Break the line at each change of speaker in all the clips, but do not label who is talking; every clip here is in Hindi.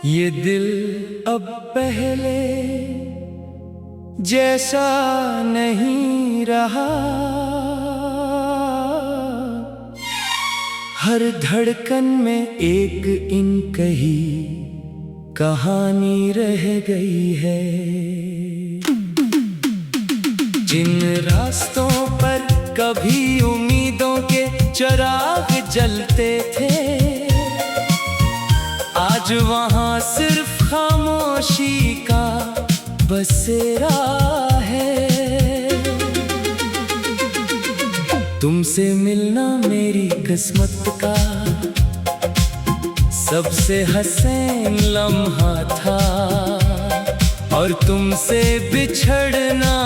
ये दिल अब पहले जैसा नहीं रहा। हर धड़कन में एक इनकही कहानी रह गई है। जिन रास्तों पर कभी उम्मीदों के चिराग जलते थे, आज वहाँ सिर्फ खामोशी का बसेरा है। तुमसे मिलना मेरी किस्मत का सबसे हसीन लम्हा था, और तुमसे बिछड़ना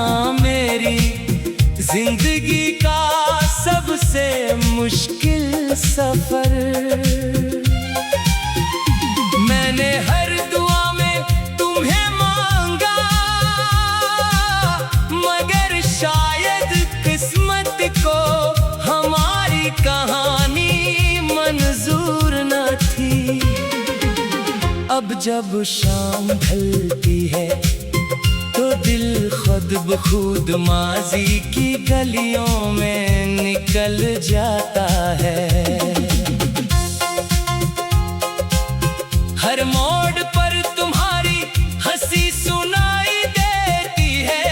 मेरी जिंदगी का सबसे मुश्किल सफर। मैंने हर दुआ में तुम्हें मांगा, मगर शायद किस्मत को हमारी कहानी मंजूर न थी। अब जब शाम ढलती है तो दिल खुद ब खुद माजी की गलियों में निकल जाता है। हर मोड़ पर तुम्हारी हंसी सुनाई देती है,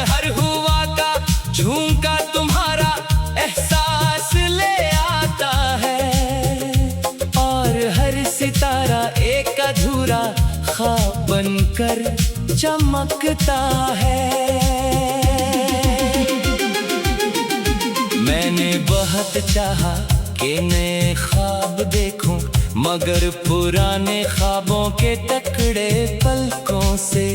हर हुआ का झोंका तुम्हारा एहसास ले आता है, और हर सितारा एक अधूरा ख्वाब बनकर चमकता है। मैंने बहुत चाहा कि नए ख्वाब देखूं, मगर पुराने ख्वाबों के टकरे पलकों से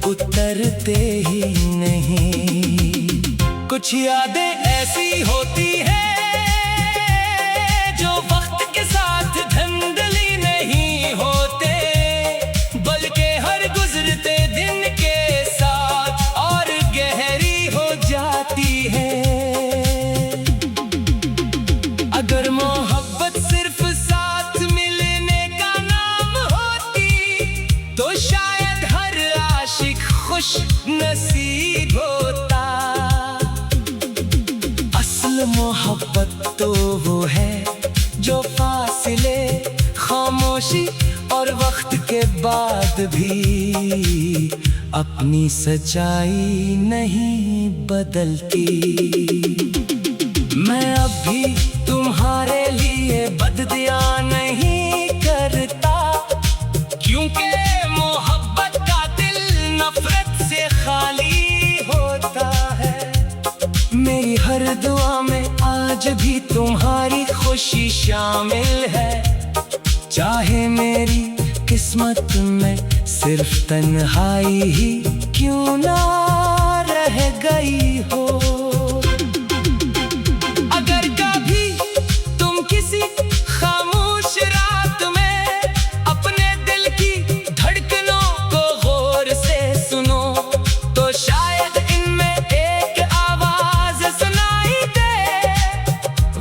उतरते ही नहीं। कुछ यादें ऐसी होती हैं जो वक्त के साथ धुंधली नहीं होते, बल्कि हर गुजरते दिन के साथ और गहरी हो जाती है। अगर मोहब्बत सिर्फ साथ मिलने का नाम होती, तो शायद हर आशिक खुश नसीब होता। असल मोहब्बत तो वो है जो फासले, खामोशी और वक्त के बाद भी अपनी सच्चाई नहीं बदलती। मैं अब भी तुम्हारे लिए बददिया नहीं करता, क्योंकि मोहब्बत का दिल नफरत से खाली होता है। मेरी हर दुआ में आज भी तुम्हारी खुशी शामिल है, चाहे मेरी किस्मत में सिर्फ तन्हाई ही क्यों ना रह गई हो। अगर कभी तुम किसी खामोश रात में अपने दिल की धड़कनों को गौर से सुनो, तो शायद इनमें एक आवाज सुनाई दे।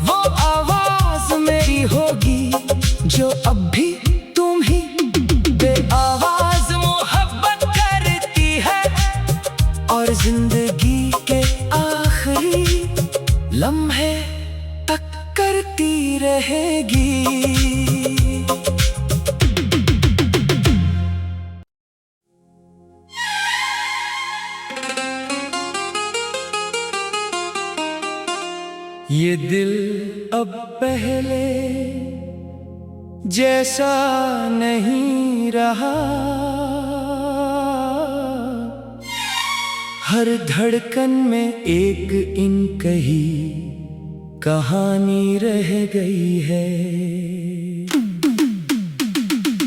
वो आवाज मेरी होगी जो अब भी तुम ही बेआवाज मोहब्बत करती है, और जिंदगी के आखिरी लम्हे तक करती रहेगी। ये दिल अब पहले जैसा नहीं रहा। हर धड़कन में एक इनकही कहानी रह गई है।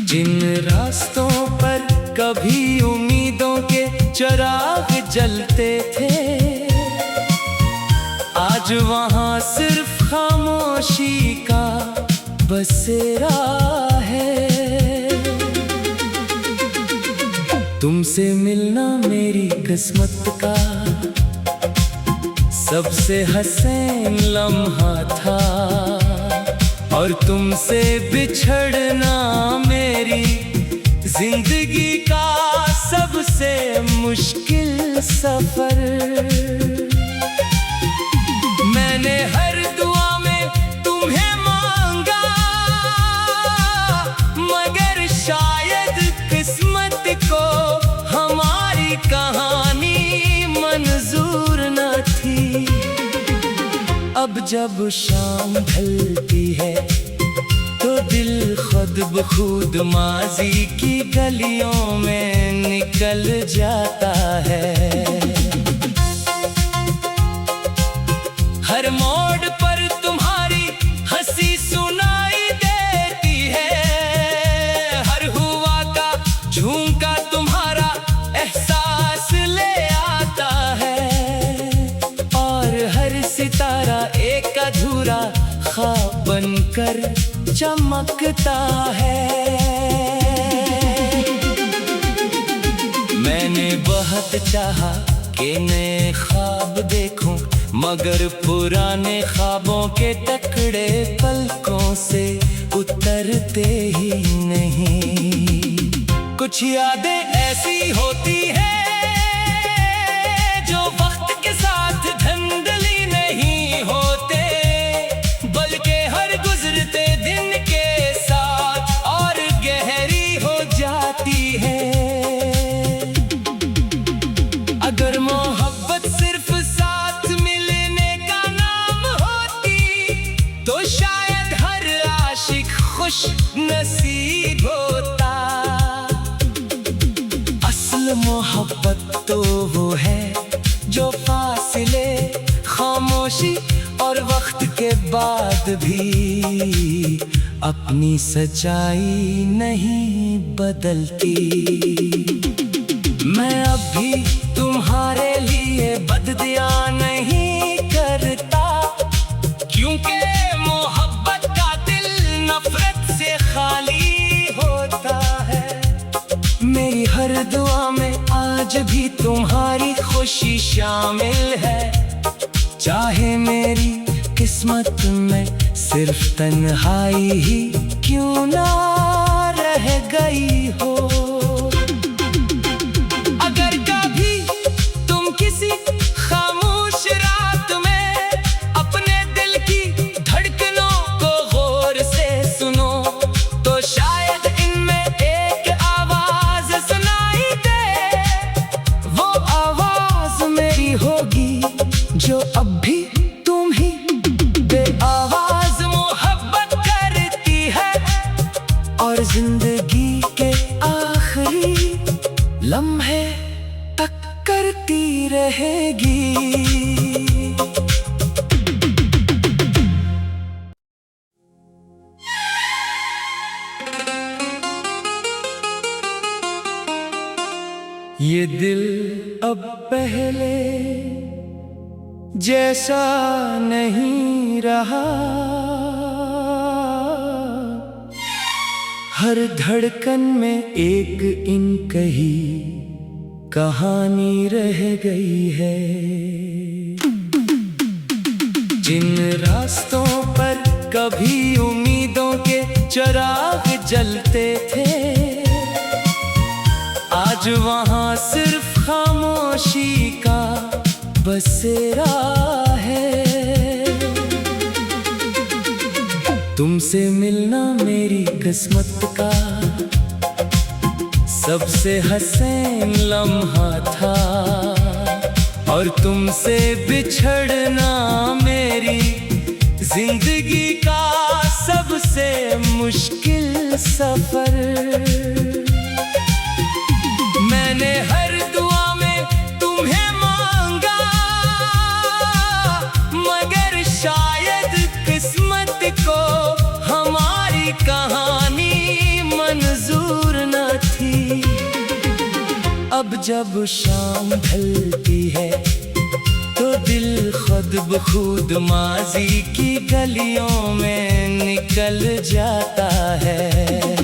जिन रास्तों पर कभी उम्मीदों के चिराग जलते थे, आज वहाँ सिर्फ खामोशी का बसेरा है। तुमसे मिलना मेरी किस्मत का सबसे हसीन लम्हा था, और तुमसे बिछड़ना मेरी जिंदगी का सबसे मुश्किल सफर। मैंने हर दुआ में तुम्हें मांगा, मगर शायद किस्मत को हमारी कहानी मंजूर न थी। अब जब शाम ढलती है तो दिल खुद ब खुद माजी की गलियों में निकल जाता है। हर मोड़ पर तुम्हारी हंसी सुनाई देती है, हर हुआ का झोंका तुम्हारा एहसास ले आता है, और हर सितारा एक अधूरा ख्वाब बनकर चमकता है। मैंने बहुत चाहा कि नए ख्वाब देखूं, मगर पुराने ख्वाबों के टकरे पलकों से उतरते ही नहीं। कुछ यादें ऐसी होती हैं जो वक्त के साथ धंधली नहीं होते, बल्कि हर गुजरते दिन के साथ और गहरी हो जाती है। अगर मोहब्बत सिर्फ साथ मिलने का नाम होती, तो शायद हर आशिक खुश नसीब होता। असल मोहब्बत तो वो है जो फासले, खामोशी और वक्त के बाद भी अपनी सच्चाई नहीं बदलती। मैं अब भी तुम्हारे लिए बददिया नहीं करता, क्योंकि मोहब्बत का दिल नफरत से खाली होता है। मेरी हर दुआ में आज भी तुम्हारी खुशी शामिल है, चाहे मेरी किस्मत में सिर्फ तन्हाई ही क्यों ना रह गई हो। अगर कभी तुम किसी खामोश रात में अपने दिल की धड़कनों को गौर से सुनो, तो शायद इनमें एक आवाज सुनाई दे। वो आवाज मेरी होगी जो अब भी तुम ही बेआवाज मोहब्बत करती है, और जिंदगी के आखिरी लम्हे तक करती रहेगी। ये दिल अब पहले जैसा नहीं रहा, हर धड़कन में एक इनकही कहानी रह गई है। जिन रास्तों पर कभी उम्मीदों के चिराग जलते थे, आज वहां सिर्फ खामोशी का बसेरा है। तुमसे मिलना मेरी किस्मत का सबसे हसीन लम्हा था, और तुमसे बिछड़ना मेरी जिंदगी का सबसे मुश्किल सफर। मैंने हर दुआ में तुम्हें मांगा, मगर शायद किस्मत को हमारी कहानी मंजूर न थी। अब जब शाम ढलती है तो दिल खुद ब खुद माजी की गलियों में निकल जाता है।